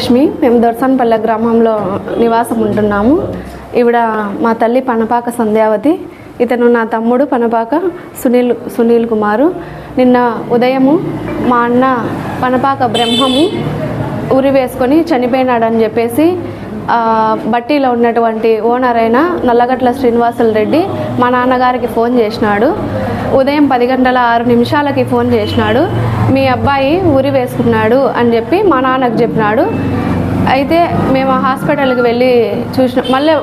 నాగలక్ష్మి. మేము దొర్సన్పల్లె గ్రామంలో నివాసం ఉంటున్నాము. ఈవిడ మా తల్లి పనపాక సంధ్యావతి, ఇతను నా తమ్ముడు పనపాక సునీల్ కుమారు. నిన్న ఉదయము మా అన్న పనపాక బ్రహ్మము ఉరి వేసుకొని చనిపోయినాడని చెప్పేసి బట్టీలో ఉన్నటువంటి ఓనర్ అయిన నల్లగట్ల శ్రీనివాసులు రెడ్డి మా నాన్నగారికి ఫోన్ చేసినాడు. ఉదయం 10:06 ఫోన్ చేసినాడు. మీ అబ్బాయి ఉరి వేసుకున్నాడు అని చెప్పి మా నాన్నకు చెప్పినాడు. అయితే మేము హాస్పిటల్కి వెళ్ళి చూసిన మళ్ళీ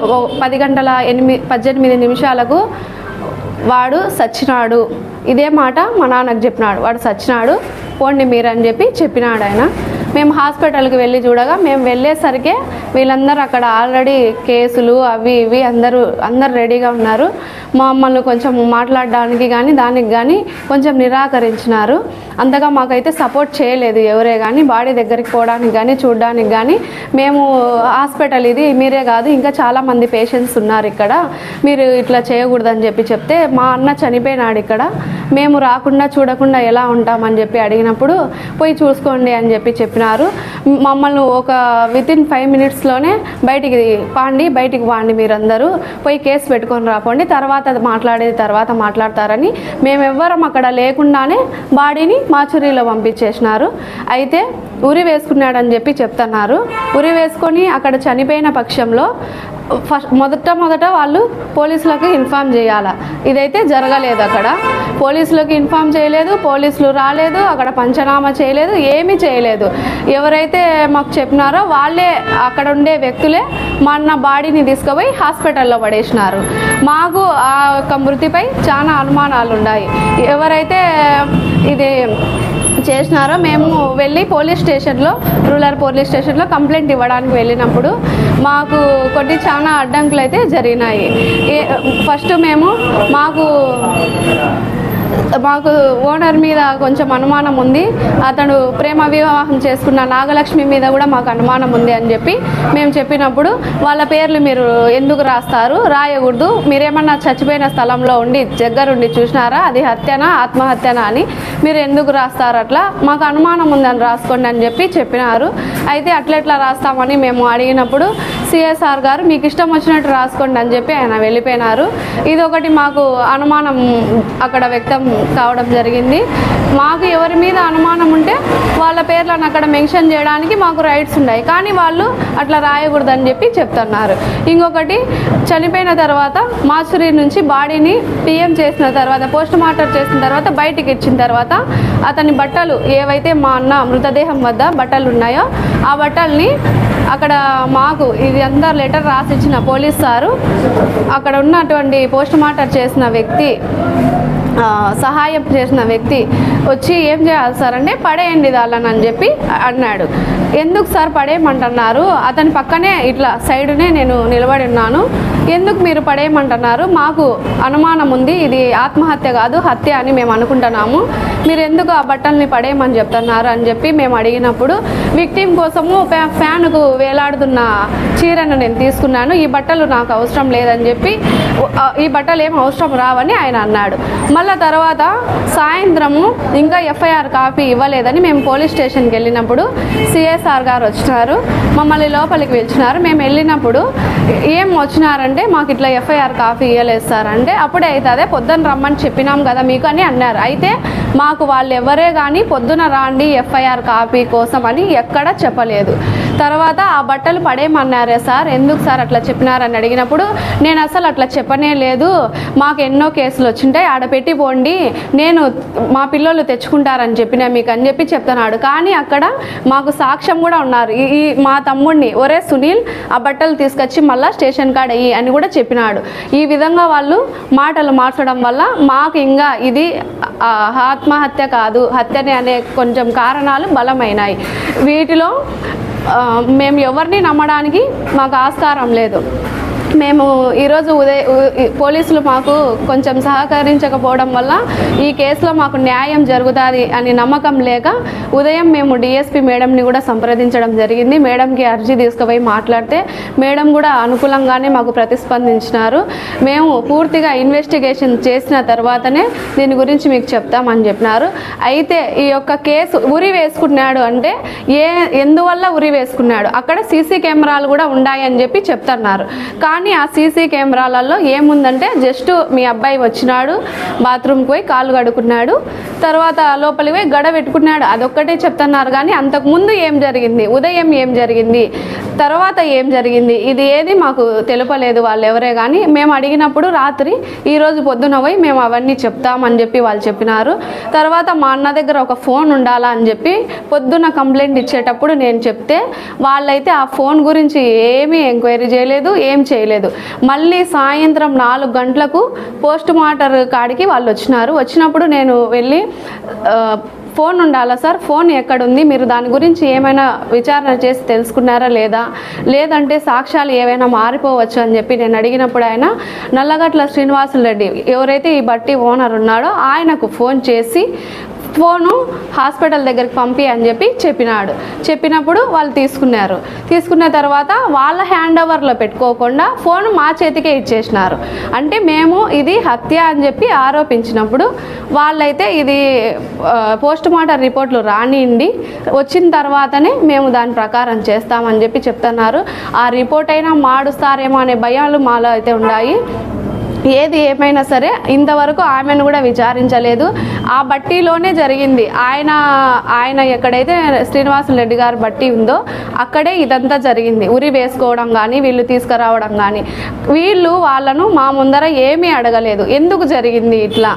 10:18 వాడు సచ్చినాడు. ఇదే మాట మా నాన్నకు చెప్పినాడు. వాడు సచ్చినాడు, పోండి మీరు అని చెప్పినాడు ఆయన. మేము హాస్పిటల్కి వెళ్ళి చూడగా మేము వెళ్ళేసరికి వీళ్ళందరూ అక్కడ ఆల్రెడీ కేసులు అవి ఇవి అందరూ రెడీగా ఉన్నారు. మమ్మల్ని కొంచెం మాట్లాడడానికి కానీ దానికి కానీ కొంచెం నిరాకరించినారు. అంతగా మాకైతే సపోర్ట్ చేయలేదు ఎవరే కానీ. బాడీ దగ్గరికి పోవడానికి కానీ చూడడానికి కానీ మేము హాస్పిటల్ ఇది మీరే కాదు ఇంకా చాలామంది పేషెంట్స్ ఉన్నారు ఇక్కడ, మీరు ఇట్లా చేయకూడదని చెప్తే మా అన్న చనిపోయినాడు ఇక్కడ, మేము రాకుండా చూడకుండా ఎలా ఉంటామని అడిగినప్పుడు పోయి చూసుకోండి అని చెప్పినారు. మమ్మల్ని ఒక వితిన్ 5 minutesలోనే బయటికి వాండి మీరందరూ పోయి కేసు పెట్టుకొని రాపోండి, తర్వాత మాట్లాడతారని మేమెవ్వరం అక్కడ లేకుండానే బాడీని మాచురీలో పంపించేసినారు. అయితే ఉరి వేసుకున్నాడని చెప్తున్నారు. ఉరి వేసుకొని అక్కడ చనిపోయిన పక్షంలో మొదట వాళ్ళు పోలీసులకు ఇన్ఫామ్ చేయాలా. ఇదైతే జరగలేదు. అక్కడ పోలీసులకు ఇన్ఫామ్ చేయలేదు, పోలీసులు రాలేదు, అక్కడ పంచనామా చేయలేదు, ఏమీ చేయలేదు. ఎవరైతే మాకు చెప్పినారో వాళ్ళే అక్కడ ఉండే వ్యక్తులే మా అన్న బాడీని తీసుకుపోయి హాస్పిటల్లో పడేసినారు. మాకు ఆ యొక్క మృతిపై చాలా అనుమానాలు ఉన్నాయి. ఎవరైతే ఇది చేసినారో మేము వెళ్ళి రూరల్ పోలీస్ స్టేషన్లో కంప్లైంట్ ఇవ్వడానికి వెళ్ళినప్పుడు మాకు కొన్ని చాలా అడ్డంకులు అయితే జరిగినాయి. ఫస్ట్ మాకు ఓనర్ మీద కొంచెం అనుమానం ఉంది. అతడు ప్రేమ వివాహం చేసుకున్న నాగలక్ష్మి మీద కూడా మాకు అనుమానం ఉంది అని మేము చెప్పినప్పుడు వాళ్ళ పేర్లు మీరు ఎందుకు రాస్తారు, రాయకూడదు, మీరేమన్నా చచ్చిపోయిన స్థలంలో దగ్గరుండి చూసినారా, అది హత్యనా ఆత్మహత్యనా అని మీరు ఎందుకు రాస్తారు, అట్లా మాకు అనుమానం ఉందని రాసుకోండి అని చెప్పినారు. అయితే అట్లెట్లా రాస్తామని మేము అడిగినప్పుడు సిఎస్ఆర్ గారు మీకు ఇష్టం వచ్చినట్టు రాసుకోండి అని ఆయన వెళ్ళిపోయినారు. ఇది ఒకటి మాకు అనుమానం అక్కడ వ్యక్తం కావడం జరిగింది. మాకు ఎవరి మీద అనుమానం ఉంటే వాళ్ళ పేర్లను అక్కడ మెన్షన్ చేయడానికి మాకు రైట్స్ ఉన్నాయి, కానీ వాళ్ళు అట్లా రాయకూడదని చెప్తున్నారు. ఇంకొకటి చనిపోయిన తర్వాత మాచురీ నుంచి బాడీని పిఎం చేసిన తర్వాత పోస్ట్ మార్టం చేసిన తర్వాత బయటికి ఇచ్చిన తర్వాత అతని బట్టలు ఏవైతే మా అన్న మృతదేహం వద్ద బట్టలు ఉన్నాయో ఆ బట్టల్ని అక్కడ మాకు ఇది అందరు లెటర్ రాసిచ్చిన పోలీస్ సారు అక్కడ ఉన్నటువంటి పోస్ట్ మార్టం చేసిన వ్యక్తి సహాయం చేసిన వ్యక్తి వచ్చి ఏం చేయాలి సార్ అంటే పడేయండి దాళ్ళని అని అన్నాడు. ఎందుకు సార్ పడేయమంటున్నారు, అతని పక్కనే ఇట్లా సైడునే నేను నిలబడి ఉన్నాను, ఎందుకు మీరు పడేయమంటున్నారు, మాకు అనుమానం ఉంది, ఇది ఆత్మహత్య కాదు హత్య అని మేము అనుకుంటున్నాము, మీరు ఎందుకు ఆ బట్టల్ని పడేయమని చెప్తున్నారు అని మేము అడిగినప్పుడు విక్టిమ్ కోసము ఫ్యాన్కు వేలాడుతున్న చీరను నేను తీసుకున్నాను, ఈ బట్టలు నాకు అవసరం లేదని ఈ బట్టలు ఏం అవసరం రావని ఆయన అన్నాడు. మళ్ళీ తర్వాత సాయంత్రము ఇంకా ఎఫ్ఐఆర్ కాపీ ఇవ్వలేదని మేము పోలీస్ స్టేషన్కి వెళ్ళినప్పుడు సిఎస్ఆర్ గారు వచ్చినారు, మమ్మల్ని లోపలికి పిలిచినారు. మేము వెళ్ళినప్పుడు ఏం వచ్చినారంటే మాకు ఇట్లా ఎఫ్ఐఆర్ కాపీ ఇవ్వలేదు సార్ అంటే అప్పుడే అవుతుందే పొద్దున్న రమ్మని చెప్పినాం కదా మీకు అని అన్నారు. అయితే మాకు వాళ్ళు ఎవరే కానీ పొద్దున రాండి ఎఫ్ఐఆర్ కాపీ కోసం అని ఎక్కడా చెప్పలేదు. తర్వాత ఆ బట్టలు పడేయమన్నారే సార్, ఎందుకు సార్ అట్లా చెప్పినారని అడిగినప్పుడు నేను అసలు అట్లా చెప్పనే లేదు, మాకు ఎన్నో కేసులు వచ్చింటాయి ఆడ పెట్టి పోండి, నేను మా పిల్లలు తెచ్చుకుంటారని చెప్పినా మీకు అని చెప్తున్నాడు. కానీ అక్కడ మాకు సాక్ష్యం కూడా ఉన్నారు. ఈ మా తమ్ముడిని ఒరే సునీల్ ఆ బట్టలు తీసుకొచ్చి మళ్ళీ స్టేషన్ కాడ అని కూడా చెప్పినాడు. ఈ విధంగా వాళ్ళు మాటలు మార్చడం వల్ల మాకు ఇంకా ఇది ఆత్మహత్య కాదు హత్యనే అనే కొంచెం కారణాలు బలమైనాయి. వీటిలో మేము ఎవరిని నమ్మడానికి మాకు ఆస్కారం లేదు. మేము ఈరోజు పోలీసులు మాకు కొంచెం సహకరించకపోవడం వల్ల ఈ కేసులో మాకు న్యాయం జరుగుతుంది అని నమ్మకం లేక ఉదయం మేము డిఎస్పీ మేడంని కూడా సంప్రదించడం జరిగింది. మేడంకి అర్జీ తీసుకుపోయి మాట్లాడితే మేడం కూడా అనుకూలంగానే మాకు ప్రతిస్పందించినారు. మేము పూర్తిగా ఇన్వెస్టిగేషన్ చేసిన తర్వాతనే దీని గురించి మీకు చెప్తామని చెప్పినారు. అయితే ఈ యొక్క కేసు ఉరి వేసుకున్నాడు అంటే ఎందువల్ల ఉరి వేసుకున్నాడు, అక్కడ సీసీ కెమెరాలు కూడా ఉన్నాయని చెప్పి చెప్తున్నారు. కానీ ఆ సీసీ కెమెరాలలో ఏముందంటే జస్ట్ మీ అబ్బాయి వచ్చినాడు, బాత్రూమ్కి పోయి కాళ్ళు కడుక్కున్నాడు, తర్వాత లోపలికి పోయి గడ పెట్టుకున్నాడు, అదొక్కటే చెప్తున్నారు. కానీ అంతకుముందు ఏం జరిగింది, ఉదయం ఏం జరిగింది, తర్వాత ఏం జరిగింది, ఇది ఏది మాకు తెలుపలేదు వాళ్ళు ఎవరే. కానీ మేము అడిగినప్పుడు రాత్రి ఈరోజు పొద్దున పోయి మేము అవన్నీ చెప్తామని చెప్పి వాళ్ళు చెప్పినారు. తర్వాత మా అన్న దగ్గర ఒక ఫోన్ ఉండాలా అని చెప్పి పొద్దున కంప్లైంట్ ఇచ్చేటప్పుడు నేను చెప్తే వాళ్ళైతే ఆ ఫోన్ గురించి ఏమీ ఎంక్వైరీ చేయలేదు, ఏం చేయలేదు. మళ్ళీ సాయంత్రం 4 గంటలకు పోస్ట్ మార్టం కాడికి వాళ్ళు వచ్చినప్పుడు నేను వెళ్ళి ఫోన్ ఉండాలా సార్, ఫోన్ ఎక్కడుంది, మీరు దాని గురించి ఏమైనా విచారణ చేసి తెలుసుకున్నారా లేదంటే సాక్ష్యాలు ఏవైనా మారిపోవచ్చు అని చెప్పి నేను అడిగినప్పుడు ఆయన నల్లగట్ల శ్రీనివాసులు రెడ్డి ఎవరైతే ఈ బట్టి ఓనర్ ఉన్నాడో ఆయనకు ఫోన్ చేసి ఫోను హాస్పిటల్ దగ్గరికి పంపి అని చెప్పి చెప్పినప్పుడు వాళ్ళు తీసుకున్న తర్వాత వాళ్ళ హ్యాండ్ ఓవర్లో పెట్టుకోకుండా ఫోన్ మా చేతికే ఇచ్చేసినారు. అంటే మేము ఇది హత్య అని చెప్పి ఆరోపించినప్పుడు వాళ్ళైతే ఇది పోస్ట్ మార్టం రిపోర్ట్లు రానియండి, వచ్చిన తర్వాతనే మేము దాని ప్రకారం చేస్తామని చెప్పి చెప్తున్నారు. ఆ రిపోర్ట్ అయినా మాడుస్తారేమో అనే భయాలు మాలో అయితే ఉన్నాయి. ఏది ఏమైనా సరే ఇంతవరకు ఆమెను కూడా విచారించలేదు. ఆ బట్టీలోనే జరిగింది. ఆయన ఎక్కడైతే శ్రీనివాసులు రెడ్డి గారి బట్టి ఉందో అక్కడే ఇదంతా జరిగింది. ఉరి వేసుకోవడం కానీ వీళ్ళు తీసుకురావడం కానీ వీళ్ళు వాళ్ళను మా ముందర ఏమీ అడగలేదు. ఎందుకు జరిగింది ఇట్లా,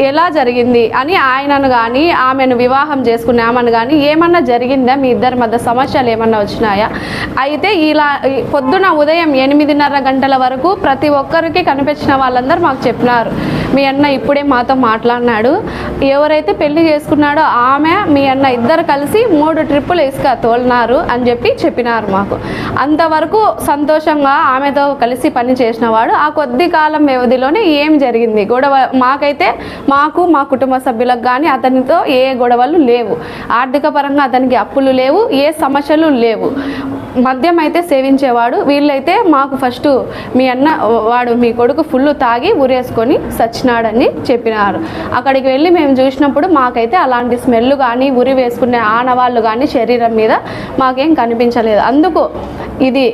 ఎలా జరిగింది అని ఆయనను కానీ ఆమెను వివాహం చేసుకునే ఆమెను కానీ ఏమన్నా జరిగిందా, మీ ఇద్దరి మధ్య సమస్యలు ఏమన్నా వచ్చినాయా. అయితే ఇలా పొద్దున ఉదయం 8:30 గంటల వరకు ప్రతి ఒక్కరికి కనిపించిన వాళ్ళందరూ మాకు చెప్పినారు, మీ అన్న ఇప్పుడే మాతో మాట్లాడినాడు, ఎవరైతే పెళ్లి చేసుకున్నాడో ఆమె మీ అన్న ఇద్దరు కలిసి 3 ట్రిప్పులు ఇసుక తోలినారు అని చెప్పినారు మాకు. అంతవరకు సంతోషంగా ఆమెతో కలిసి పని చేసినవాడు ఆ కొద్ది కాలం వ్యవధిలోనే ఏం జరిగింది గొడవ మాకైతే మా కుటుంబ సభ్యులకు కానీ అతనితో ఏ గొడవలు లేవు, ఆర్థిక పరంగా అతనికి అప్పులు లేవు, ఏ సమస్యలు లేవు. మద్యం అయితే సేవించేవాడు. వీళ్ళైతే మాకు ఫస్ట్ మీ కొడుకు ఫుల్ తాగి ఉరేసుకొని సచ్చినాడని చెప్పినారు. అక్కడికి వెళ్ళి మేము చూసినప్పుడు మాకైతే అలాంటి స్మెల్ కానీ ఉరి వేసుకునే ఆనవాళ్ళు కానీ శరీరం మీద మాకేం కనిపించలేదు. అందుకు ఇది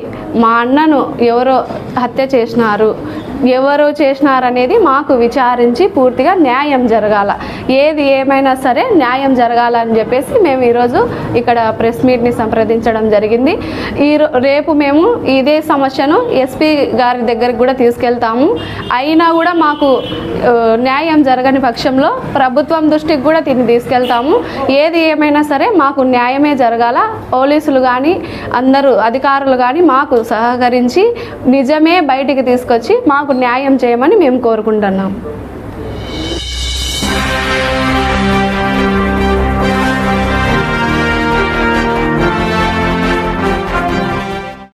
మా అన్నను ఎవరో హత్య చేసినారనేది మాకు విచారించి పూర్తిగా న్యాయం జరగాల, ఏది ఏమైనా సరే న్యాయం జరగాలని చెప్పేసి మేము ఈరోజు ఇక్కడ ప్రెస్ మీట్ని సంప్రదించడం జరిగింది. రేపు మేము ఇదే సమస్యను ఎస్పీ గారి దగ్గరికి కూడా తీసుకెళ్తాము. అయినా కూడా మాకు న్యాయం జరగని పక్షంలో ప్రభుత్వం దృష్టికి కూడా తీసుకెళ్తాము. ఏది ఏమైనా సరే మాకు న్యాయమే జరగాల. పోలీసులు కానీ అందరూ అధికారులు కానీ మాకు సహకరించి నిజమే బయటికి తీసుకొచ్చి మాకు న్యాయం చేయమని మేము కోరుకుంటున్నాం.